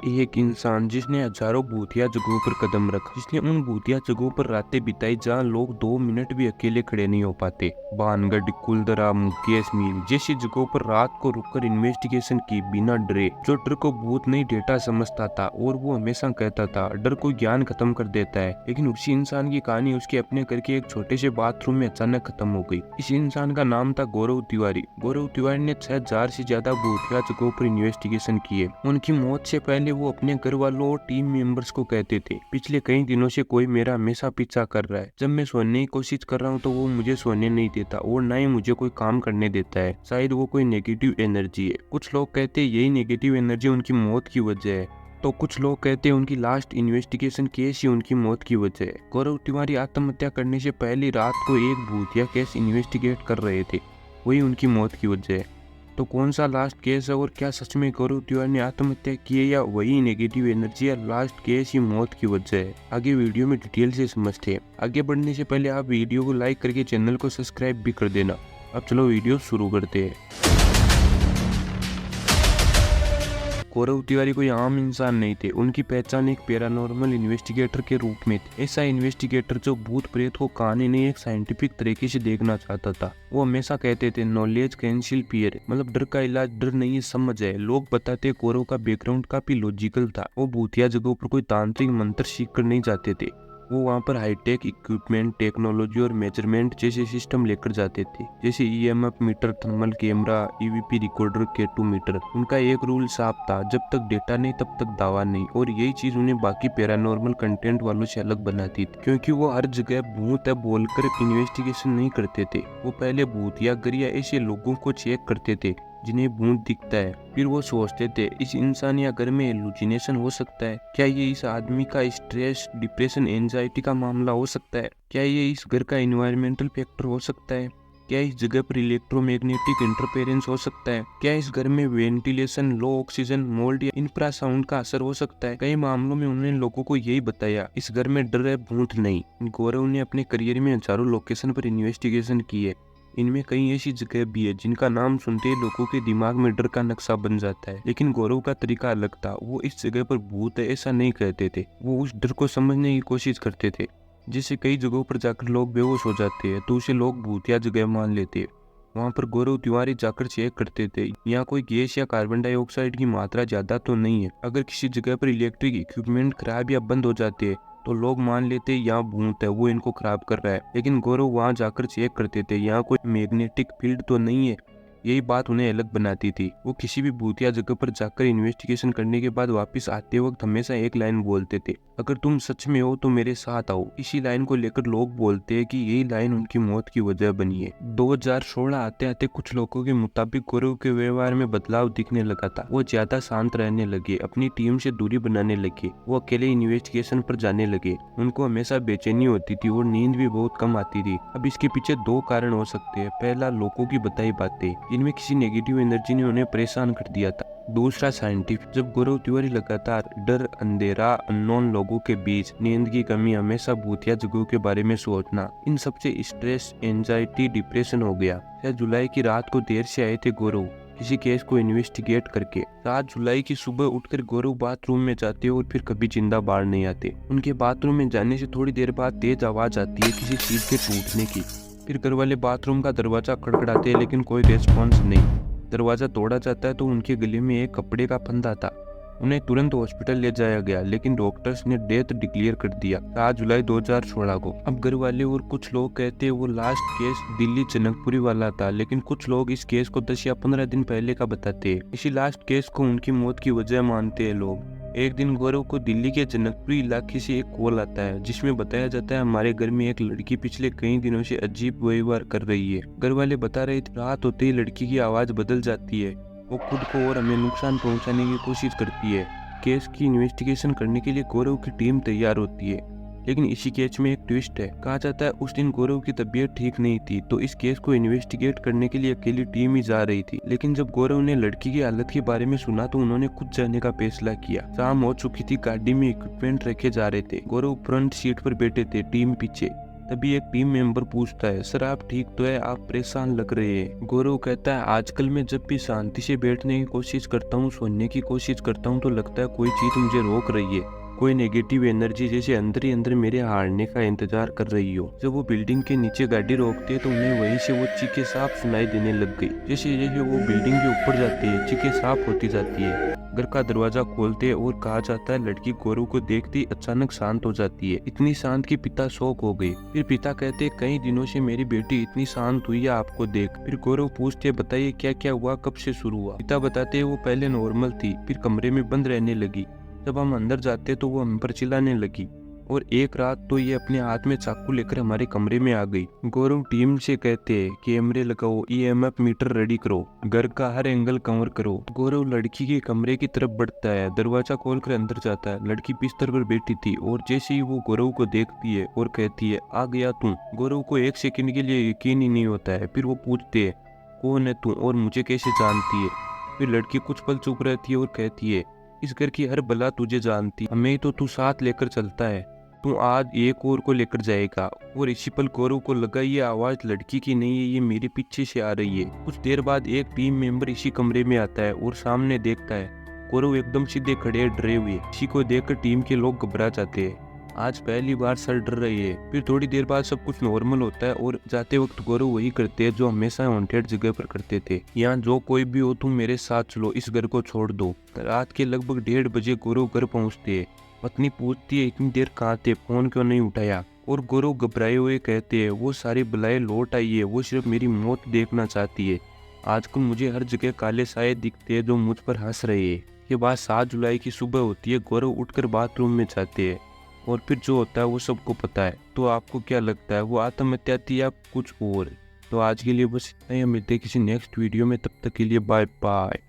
एक इंसान जिसने हजारों भूतिया जगहों पर कदम रखा, जिसने उन भूतिया जगहों पर रातें बिताई जहां लोग 2 मिनट भी अकेले खड़े नहीं हो पाते। भानगढ़, कुलदरा, मुकेश मील जैसी जगहों पर रात को रुककर इन्वेस्टिगेशन की बिना डरे। जो डर को भूत नहीं डेटा समझता था और वो हमेशा कहता था डर को ज्ञान खत्म कर देता है। लेकिन उसी इंसान की कहानी उसके अपने घर के एक छोटे से बाथरूम में अचानक खत्म हो गई। इस इंसान का नाम था गौरव तिवारी। गौरव तिवारी ने 6000 से ज्यादा भूतिया जगहों पर इन्वेस्टिगेशन किए। उनकी मौत से पहले वो अपने घर वालों और टीम मेंबर्स को कहते थे, पिछले कई दिनों से कोई मेरा हमेशा पीछा कर रहा है। जब मैं सोने की कोशिश कर रहा हूँ तो वो मुझे सोने नहीं देता और ना ही मुझे कोई काम करने देता है। शायद वो कोई नेगेटिव एनर्जी है। कुछ लोग कहते हैं यही नेगेटिव एनर्जी उनकी मौत की वजह है, तो कुछ लोग कहते हैं उनकी लास्ट इन्वेस्टिगेशन केस ही उनकी मौत की वजह है। गौरव तिवारी आत्महत्या करने से पहली रात को एक भूतिया केस इन्वेस्टिगेट कर रहे थे, वही उनकी मौत की वजह है। तो कौन सा लास्ट केस है और क्या सच में गौरव तिवारी ने आत्महत्या की है या वही नेगेटिव एनर्जी या लास्ट केस ही मौत की वजह है, आगे वीडियो में डिटेल से समझते हैं। आगे बढ़ने से पहले आप वीडियो को लाइक करके चैनल को सब्सक्राइब भी कर देना। अब चलो वीडियो शुरू करते हैं। गौरव तिवारी कोई आम इंसान नहीं थे। उनकी पहचान एक पैरानॉर्मल इन्वेस्टिगेटर के रूप में थी। ऐसा इन्वेस्टिगेटर जो भूत प्रेत को कहानी नहीं एक साइंटिफिक तरीके से देखना चाहता था। वो हमेशा कहते थे नॉलेज कैंसिल फियर, मतलब डर का इलाज डर नहीं है समझ है। लोग बताते गौरव का बैकग्राउंड काफी लॉजिकल था। वो भूतिया जगहों पर कोई तांत्रिक मंत्र सीख कर नहीं जाते थे। वो वहाँ पर हाईटेक इक्विपमेंट, टेक्नोलॉजी और मेजरमेंट जैसे सिस्टम लेकर जाते थे, जैसे EMF meter, thermal camera, EVP recorder, K2 meter. उनका एक रूल साफ था, जब तक डेटा नहीं तब तक दावा नहीं। और यही चीज उन्हें बाकी पैरानॉर्मल कंटेंट वालों से अलग बनाती थी, क्योंकि वो हर जगह भूत है बोलकर इन्वेस्टिगेशन नहीं करते थे। वो पहले भूत या गर या ऐसे लोगों को चेक करते थे जिन्हें भूत दिखता है। फिर वो सोचते थे इस इंसान या घर में एलुसिनेशन हो सकता है, क्या ये इस आदमी का स्ट्रेस, डिप्रेशन, एंजाइटी का मामला हो सकता है, क्या ये इस घर का एनवायरमेंटल फैक्टर हो सकता है, क्या इस जगह पर इलेक्ट्रोमैग्नेटिक इंटरफेरेंस हो सकता है, क्या इस घर में वेंटिलेशन, लो ऑक्सीजन, मोल्ड या इंफ्रासाउंड का असर हो सकता है। कई मामलों में उन्होंने लोगों को यही बताया इस घर में डर है, भूत नहीं। गौरव ने अपने करियर में हजारों लोकेशन पर इन्वेस्टिगेशन की है। इनमें कई ऐसी जगह भी है जिनका नाम सुनते ही लोगों के दिमाग में डर का नक्शा बन जाता है। लेकिन गौरव का तरीका अलग था। वो इस जगह पर भूत है ऐसा नहीं कहते थे, वो उस डर को समझने की कोशिश करते थे। जिससे कई जगहों पर जाकर लोग बेहोश हो जाते हैं तो उसे लोग भूतिया जगह मान लेते हैं। वहाँ पर गौरव तिवारी जाकर चेक करते थे यहाँ कोई गैस या कार्बन डाइऑक्साइड की मात्रा ज्यादा तो नहीं है। अगर किसी जगह पर इलेक्ट्रिक इक्विपमेंट खराब या बंद हो जाते हैं तो लोग मान लेते यहाँ भूत है, वो इनको खराब कर रहा है। लेकिन गौरव वहाँ जाकर चेक करते थे यहाँ कोई मैग्नेटिक फील्ड तो नहीं है। यही बात उन्हें अलग बनाती थी। वो किसी भी भूतिया जगह पर जाकर इन्वेस्टिगेशन करने के बाद वापस आते वक्त हमेशा एक लाइन बोलते थे, अगर तुम सच में हो तो मेरे साथ आओ। इसी लाइन को लेकर लोग बोलते हैं कि यही लाइन उनकी मौत की वजह बनी है। 2016 आते आते कुछ लोगों के मुताबिक गौरव के व्यवहार में बदलाव दिखने लगा था। वो ज्यादा शांत रहने लगे, अपनी टीम से दूरी बनाने लगे, वो अकेले इन्वेस्टिगेशन पर जाने लगे। उनको हमेशा बेचैनी होती थी और नींद भी बहुत कम आती थी। अब इसके पीछे दो कारण हो सकते हैं। पहला, लोगों की बताई बातें जिनमें किसी नेगेटिव एनर्जी ने उन्हें परेशान कर दिया था। दूसरा, साइंटिफिक। जब गौरव तिवारी लगातार डर, अंधेरा, अननोन लोगों के बीच, नींद की कमी, हमेशा भूतिया जगहों के बारे में सोचना, इन सबसे स्ट्रेस, एंजाइटी, डिप्रेशन हो गया। 6 जुलाई की रात को देर से आए थे गौरव किसी केस को इन्वेस्टिगेट करके। 7 जुलाई की सुबह उठकर गौरव बाथरूम में जाते और फिर कभी जिंदा बाहर नहीं आते। उनके बाथरूम में जाने से थोड़ी देर बाद तेज आवाज आती है किसी चीज के टूटने की। फिर घर वाले बाथरूम का दरवाजा खड़खड़ाते हैं लेकिन कोई रिस्पॉन्स नहीं। दरवाजा तोड़ा जाता है तो उनके गले में एक कपड़े का फंदा था। उन्हें तुरंत हॉस्पिटल ले जाया गया लेकिन डॉक्टर्स ने डेथ डिक्लेयर कर दिया 7 जुलाई 2016 को। अब घर वाले और कुछ लोग कहते हैं वो लास्ट केस दिल्ली जनकपुरी वाला था, लेकिन कुछ लोग इस केस को 10 या 15 दिन पहले का बताते हैं। इसी लास्ट केस को उनकी मौत की वजह मानते हैं लोग। एक दिन गौरव को दिल्ली के जनकपुरी इलाके से एक कॉल आता है जिसमें बताया जाता है हमारे घर में एक लड़की पिछले कई दिनों से अजीब व्यवहार कर रही है। घर वाले बता रहे थे रात होते ही लड़की की आवाज बदल जाती है, वो खुद को और हमें नुकसान पहुंचाने की कोशिश करती है। केस की इन्वेस्टिगेशन करने के लिए गौरव की टीम तैयार होती है, लेकिन इसी केस में एक ट्विस्ट है। कहा जाता है उस दिन गौरव की तबीयत ठीक नहीं थी तो इस केस को इन्वेस्टिगेट करने के लिए अकेली टीम ही जा रही थी। लेकिन जब गौरव ने लड़की की हालत के बारे में सुना तो उन्होंने खुद जाने का फैसला किया। शाम हो चुकी थी, गाड़ी में इक्विपमेंट रखे जा रहे थे। गौरव फ्रंट सीट पर बैठे थे, टीम पीछे। तभी एक टीम मेंबर पूछता है, सर आप ठीक तो है, आप परेशान लग रहे हैं। गौरव कहता है, आजकल मैं जब भी शांति से बैठने की कोशिश करता हूँ, सोने की कोशिश करता हूँ, तो लगता है कोई चीज मुझे रोक रही है, कोई नेगेटिव एनर्जी जैसे अंदर ही अंदर मेरे हारने का इंतजार कर रही हो। जब वो बिल्डिंग के नीचे गाड़ी रोकते तो उन्हें वहीं से वो चीखें साफ सुनाई देने लग गई। जैसे जैसे वो बिल्डिंग के ऊपर जाते हैं, चीखें साफ होती जाती है। घर का दरवाजा खोलते हैं और कहा जाता है, लड़की गौरव को देखते ही अचानक शांत हो जाती है, इतनी शांत कि पिता शॉक हो गए। फिर पिता कहते, कई दिनों से मेरी बेटी इतनी शांत हुई है आपको देख। फिर गौरव पूछते, बताइए क्या क्या हुआ, कब से शुरू हुआ। पिता बताते, वो पहले नॉर्मल थी, फिर कमरे में बंद रहने लगी। जब हम अंदर जाते तो वो हम पर चिल्लाने लगी, और एक रात तो ये अपने हाथ में चाकू लेकर हमारे कमरे में आ गई। गौरव टीम से कहते हैं, कैमरे लगाओ, EMF मीटर रेडी करो, घर का हर एंगल कवर करो। गौरव लड़की के कमरे की तरफ बढ़ता है, दरवाजा खोलकर अंदर जाता है। लड़की बिस्तर पर बैठी थी और जैसे ही वो गौरव को देखती है और कहती है, आ गया तू। गौरव को एक सेकंड के लिए यकीन ही नहीं होता है। फिर वो पूछते है, कौन है तू और मुझे कैसे जानती है। फिर लड़की कुछ पल चुप रहती है और कहती है, इस घर की हर बला तुझे जानती, हमें तो तू साथ लेकर चलता है, तू आज एक और को लेकर जाएगा। और इसी पल गौरव को लगा, ये आवाज लड़की की नहीं है, ये मेरे पीछे से आ रही है। कुछ देर बाद एक टीम मेंबर इसी कमरे में आता है और सामने देखता है गौरव एकदम सीधे खड़े है, डरे हुए। इसी को देखकर टीम के लोग घबरा जाते हैं। आज पहली बार सर डर रही है। फिर थोड़ी देर बाद सब कुछ नॉर्मल होता है और जाते वक्त गौरव वही करते हैं जो हमेशा हॉन्टेड जगह पर करते थे, यहाँ जो कोई भी हो तुम मेरे साथ चलो, इस घर को छोड़ दो। रात के लगभग 1:30 बजे गौरव घर पहुँचते है। पत्नी पूछती है, इतनी देर कहाँ थे, फोन क्यों नहीं उठाया। और गौरव घबराए हुए कहते हैं, वो सारी बलाएं लौट आई है, वो सिर्फ मेरी मौत देखना चाहती है। आजकल मुझे हर जगह काले साए दिखते हैं जो मुझ पर हंस रहे हैं। ये बात 7 जुलाई की सुबह होती है। गौरव उठकर बाथरूम में जाते हैं और फिर जो होता है वो सबको पता है। तो आपको क्या लगता है, वो आत्महत्या थी या कुछ और? तो आज के लिए बस इतना ही, हम मिलते हैं किसी नेक्स्ट वीडियो में, तब तक के लिए बाय बाय।